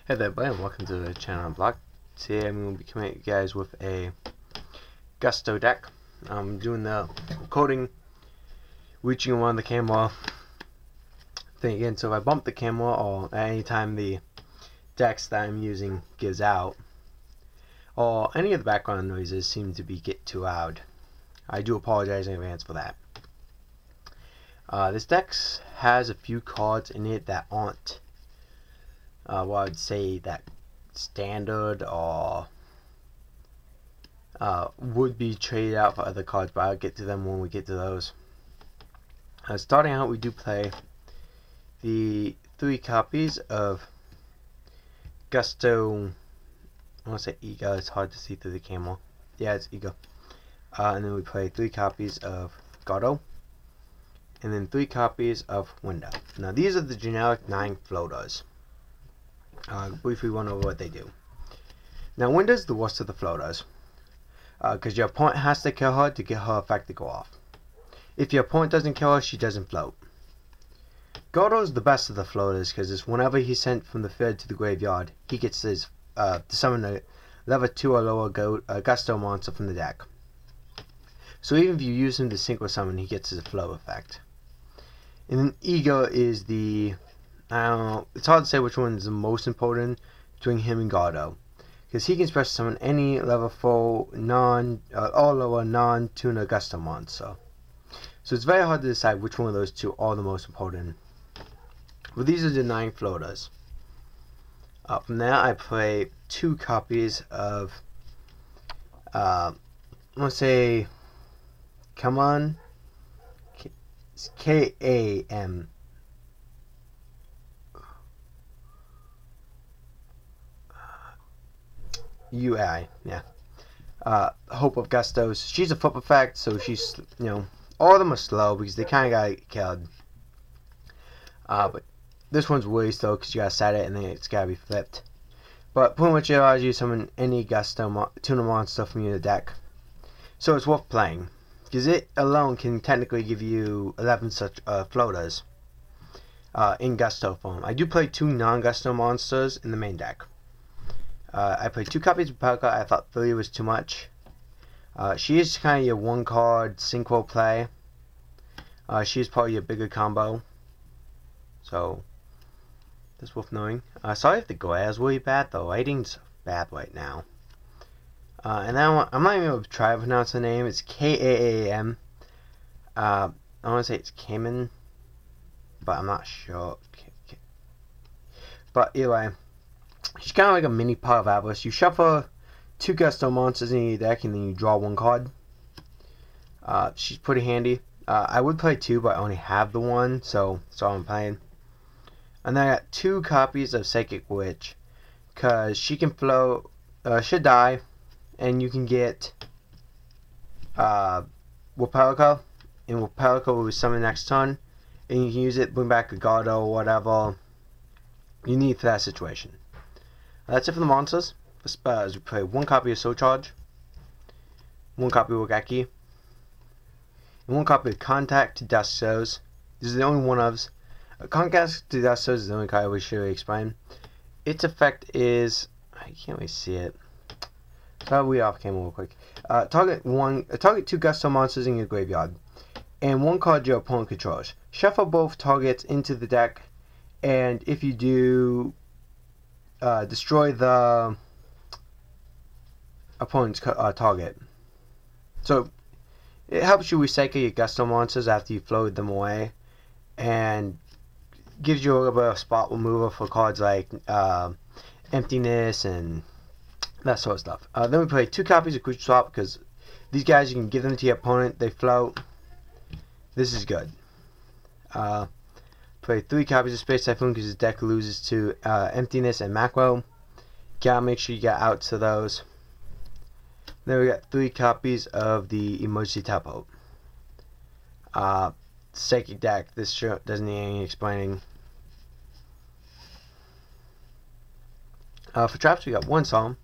Hey there, everybody, and welcome to the channel Block. Today I'm going to be coming at you guys with a Gusto deck. I'm doing the recording, reaching around the camera thing again, so if I bump the camera or at any time the decks that I'm using gives out, or any of the background noises seem to get too loud, I do apologize in advance for that. This deck has a few cards in it that aren't well, I would say that standard or would be traded out for other cards, but I'll get to them when we get to those. Starting out, we do play the 3 copies of Gusto. I want to say Ego, it's hard to see through the camera. Yeah, it's Ego. And then we play 3 copies of Godot, and then 3 copies of Window. Now, these are the generic 9 floaters. Briefly run over what they do. Now, Windows the worst of the floaters, because your opponent has to kill her to get her effect to go off. If your opponent doesn't kill her, she doesn't float. Godot is the best of the floaters, because it's whenever he's sent from the field to the graveyard, he gets his to summon a level 2 or lower Gusto monster from the deck. So even if you use him to synchro summon, he gets his flow effect. And then Ego is the, I don't know, it's hard to say which one is the most important between him and Godot, because he can special summon any level 4 all lower non-tuner Gusto monster. So it's very hard to decide which one of those two are the most important. But these are the 9 floaters. From there, I play 2 copies of, I want to say, Come On, it's K-A-M. UI, yeah. Hope of Gustos. She's a flip effect, so she's, all of them are slow because they kind of got killed. But this one's really slow because you gotta set it and then it's gotta be flipped. But pretty much it allows you to summon any Gusto tuner monster from your deck. So it's worth playing, because it alone can technically give you 11 such floaters in Gusto form. I do play 2 non-Gusto monsters in the main deck. I played 2 copies of Pelka. I thought 3 was too much. She is kind of your 1-card synchro play. She is probably your bigger combo. So, that's worth knowing. Sorry if the glare is really bad, though. Lighting's bad right now. And now I'm not even able to try to pronounce the name. It's K-A-A-M. I want to say it's Kamen, but I'm not sure. But anyway, she's kind of like a mini part of Atlas. You shuffle 2 Gusto monsters in your deck, and then you draw 1 card. She's pretty handy. I would play 2, but I only have the 1, so that's all I'm playing. And then I got 2 copies of Psychic Witch, because she can float, should die, and you can get Wapelica, and Wapelica will be summoned next turn, and you can use it, bring back a Godot or whatever you need for that situation. That's it for the monsters. For spells, we play 1 copy of Soul Charge, 1 copy of Wagaki, and 1 copy of Contact to Dusk Souls. This is the only one of Contact to Dusk Souls is the only card we should really explain. Its effect is, I can't really see it. So we off camera real quick. Target 2 Gusto monsters in your graveyard, and 1 card your opponent controls. Shuffle both targets into the deck, and if you do, destroy the opponent's target. So it helps you recycle your Gusto monsters after you floated them away, and gives you a little bit of spot removal for cards like Emptiness and that sort of stuff. Then we play 2 copies of Creature Swap, because these guys, you can give them to your opponent, they float. This is good. Play 3 copies of Space Typhoon, because his deck loses to Emptiness and Macro. Gotta make sure you get out to those. Then we got 3 copies of the Emergency Teleport. Psychic deck, this sure doesn't need any explaining. For traps, we got 1 Solemn,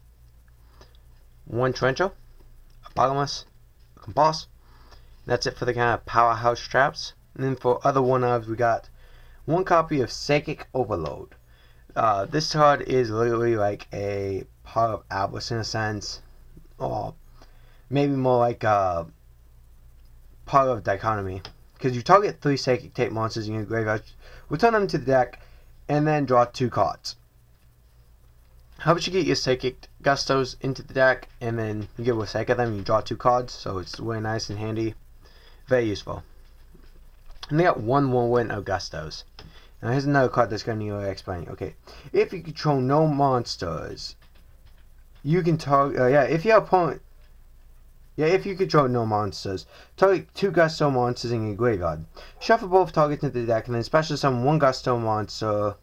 1 Torrential, a Bottomless, a Compass. That's it for the kind of powerhouse traps. And then for other one-ofs, we got 1 copy of Psychic Overload. This card is literally like a part of Atlas in a sense, or maybe more like a part of Dichotomy. Because you target 3 Psychic Tape monsters in your graveyard, return them to the deck, and then draw 2 cards. How about you get your Psychic Gustos into the deck, and then you get a Psychic them, and you draw 2 cards, so it's really nice and handy. Very useful. And they got 1/1 of Gustos. Now here's another card that's going to need explaining. Okay, if you control no monsters, you can target. If your opponent. If you control no monsters, target 2 Gusto monsters in your graveyard. Shuffle both targets into the deck, and then special summon 1 Gusto monster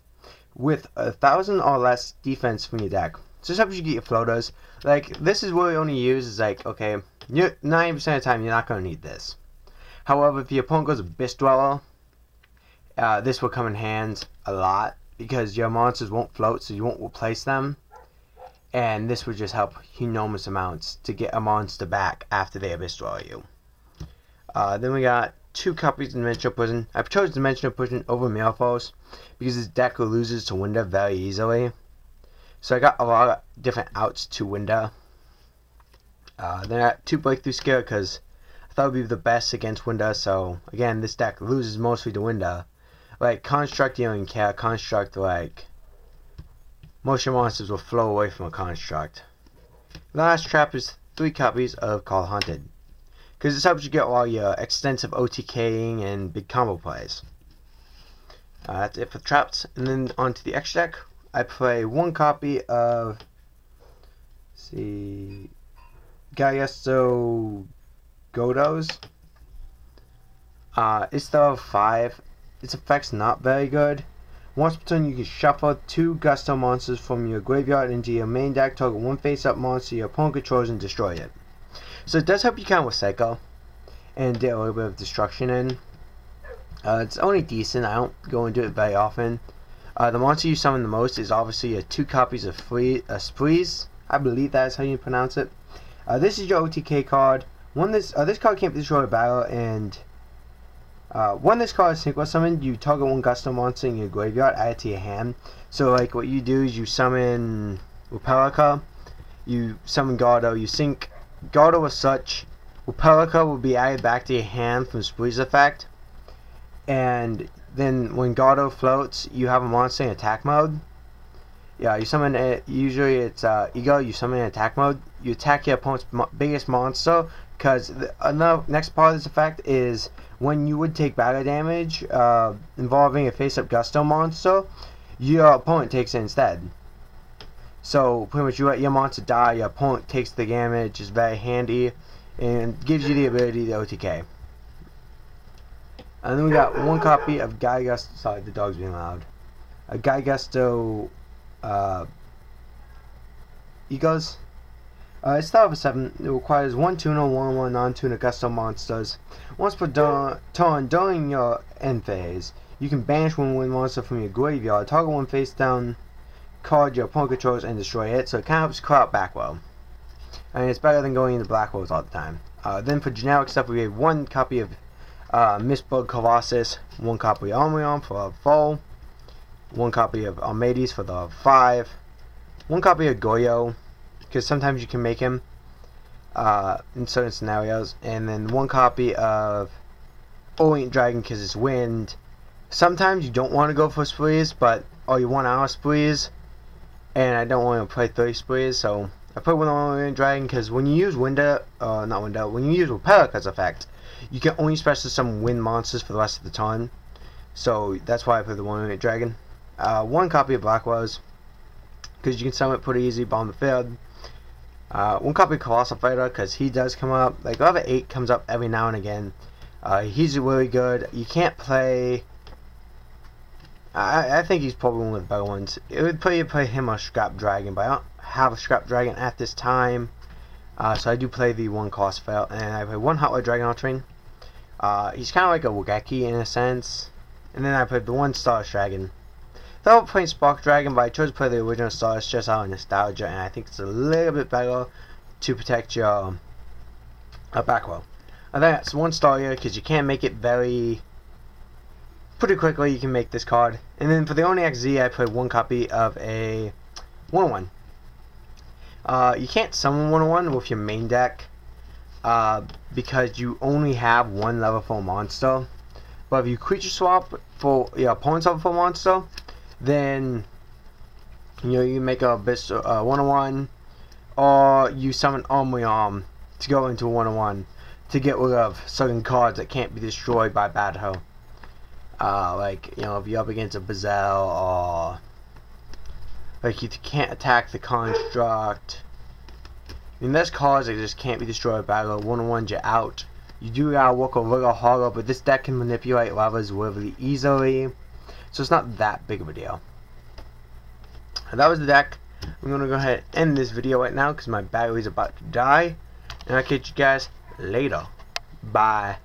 with 1,000 or less defense from your deck. So this helps you get your floaters. Like, this is really only used as like, okay, 90% of the time you're not going to need this. However, if your opponent goes Abyss Dweller, this will come in hands a lot because your monsters won't float, so you won't replace them. And this would just help enormous amounts to get a monster back after they Abyss Dweller you. Then we got 2 copies of Dimensional Prison. I chose Dimensional Prison over Meowthos because this deck loses to Winda very easily. So I got a lot of different outs to Winda. Then I got 2 Breakthrough Skill because I thought it would be the best against Winda. So again, this deck loses mostly to Winda. Like Construct, you don't even care. Construct, like, most of your monsters will flow away from a Construct. Last trap is 3 copies of Call Haunted, because this helps you get all your extensive OTKing and big combo plays. That's it for traps. And then onto the extra deck, I play 1 copy of, Gallesto Godos. It's still 5. Its effect's not very good. Once per turn, you can shuffle 2 Gusto monsters from your graveyard into your main deck, target 1 face-up monster your opponent controls, and destroy it. So it does help you count with Psycho, and get a little bit of destruction in. It's only decent. I don't go into it very often. The monster you summon the most is obviously 2 copies of Sprees. I believe that is how you pronounce it. This is your OTK card. This card can't be destroyed by battle, and when this card is synchro summoned, you target 1 Gusto monster in your graveyard, add it to your hand. So like what you do is you summon Repelica, you summon Gardo, you sync Gardo as such. Repelica will be added back to your hand from Spree's effect, and then when Gardo floats, you have a monster in attack mode. Yeah, you summon it. Usually it's Ego. You summon in attack mode. You attack your opponent's biggest monster, because the next part of this effect is when you would take battle damage involving a face-up Gusto monster, your opponent takes it instead. So pretty much you let your monster die, your opponent takes the damage. Is very handy and gives you the ability to OTK. And then we got 1 copy of Gygusto. Sorry, the dog's being loud. A Gygusto Egos. It's start of a 7. It requires 1 tuner, 1/1 non-tuner Gusto monsters. Once per turn during your end phase, you can banish 1/1 monster from your graveyard, target 1 face down card your opponent controls, and destroy it. So it kind of helps clear out back row. I mean, it's better than going into black rolls all the time. Then for generic stuff, we have 1 copy of Mistborn Colossus, 1 copy of Omnion for the 4, 1 copy of Almades for the 5, 1 copy of Goyo, because sometimes you can make him in certain scenarios, and then 1 copy of Orient Dragon because it's wind. Sometimes you don't want to go for Sprees, or you want our Sprees, and I don't want to play 30 Sprees, so I put 1 on Orient Dragon because when you use when you use Repelica's effect, you can only special summon wind monsters for the rest of the time. So that's why I put the 1 Orient Dragon. 1 copy of Black Rose, because you can summon it pretty easy, bomb the field. 1 copy of Colossal Fighter, because he does come up. Like, level 8 comes up every now and again. He's really good. You can't play... I think he's probably one of the better ones. It would play him or Scrap Dragon, but I don't have a Scrap Dragon at this time. So I do play the 1 Colossal Fighter, and I play 1 Hot White Dragon Ultramarine. He's kind of like a Wageki in a sense. And then I played the 1 Stardust Dragon. I thought playing Spark Dragon, but I chose to play the original Stardust just out of nostalgia, and I think it's a little bit better to protect your back row. I think that's 1 star here because you can't make it very pretty quickly you can make this card. And then for the Oni XZ, I played 1 copy of a 1/1. You can't summon 1/1 with your main deck because you only have 1 level 4 monster. But if you creature swap for your opponent's level 4 monster, then you make a Abyss 1/1, or you summon Omniarm to go into 1/1 to get rid of certain cards that can't be destroyed by battle. Like, if you're up against a Bazel, or like you can't attack the construct. I mean, there's cards that just can't be destroyed by battle. 1/1, you're out. You do gotta work a little harder, but this deck can manipulate levels really easily, so it's not that big of a deal. And that was the deck. I'm gonna go ahead and end this video right now because my battery's about to die, and I'll catch you guys later. Bye.